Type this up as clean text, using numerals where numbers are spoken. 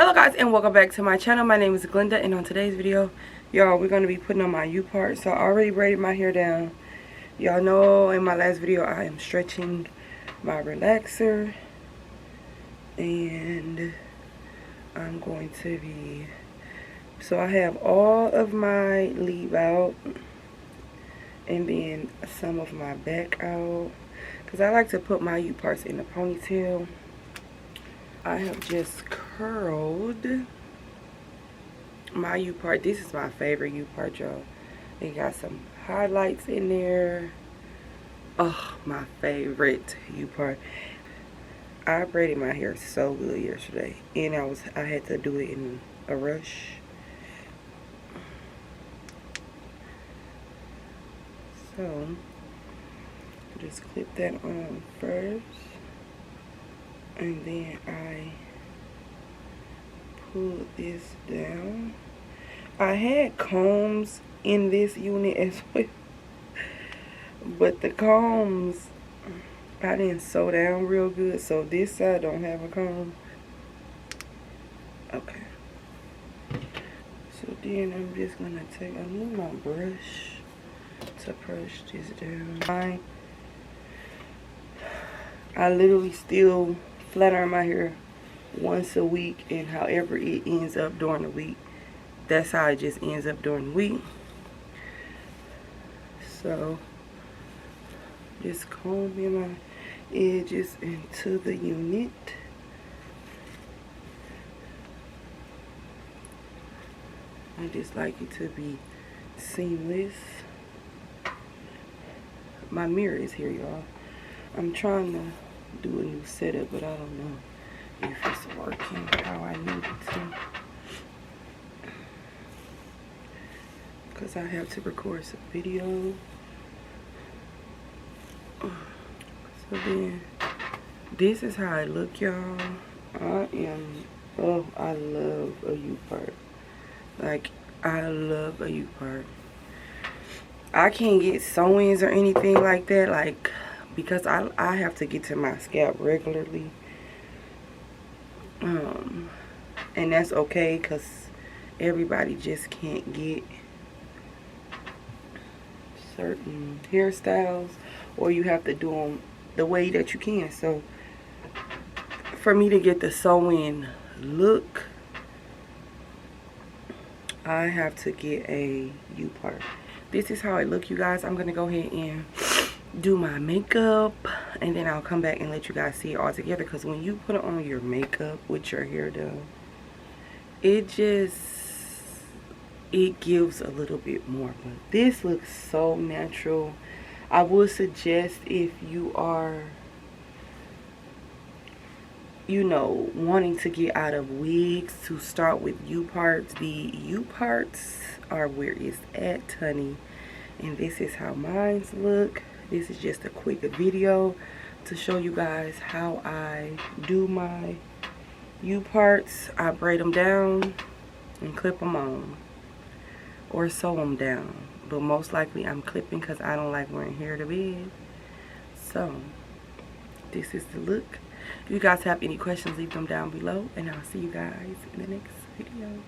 Hello guys, and welcome back to my channel. My name is Glinda, and on today's video, y'all, we're going to be putting on my U-part. So I already braided my hair down. Y'all know in my last video I am stretching my relaxer, and I'm going to be, so I have all of my leave out and then some of my back out, because I like to put my U-parts in a ponytail. I have just curled my U-part. This is my favorite U-part, y'all. They got some highlights in there. Oh, my favorite U-part. I braided my hair so good yesterday, and I had to do it in a rush. So just clip that on first, and then I pull this down. I had combs in this unit as well, but the combs I didn't sew down real good, so this side don't have a comb. Okay, so then I'm just gonna I need my brush to brush this down. I literally still flat iron my hair once a week, and however it ends up during the week, that's how it just ends up during the week. So just combing my edges into the unit. I just like it to be seamless. My mirror is here, y'all. I'm trying to do a new setup, but I don't know if it's working how I need it to, because I have to record some video. So then this is how I look, y'all. I love a U-part. Like, I love a U-part. I can't get sew-ins or anything like that, like, because I have to get to my scalp regularly. And that's okay, because everybody just can't get certain hairstyles, or you have to do them the way that you can. So for me to get the sew-in look, I have to get a U-part. This is how it look, you guys. I'm gonna go ahead and do my makeup, and then I'll come back and let you guys see it all together, because when you put on your makeup with your hair done, it gives a little bit more. But this looks so natural. I would suggest, if you are, you know, wanting to get out of wigs, to start with U-parts. The U-parts are where it's at, honey. And this is how mine look. This is just a quick video to show you guys how I do my U-parts. I braid them down and clip them on, or sew them down, but most likely I'm clipping because I don't like wearing hair to bed. So this is the look. If you guys have any questions, leave them down below, and I'll see you guys in the next video.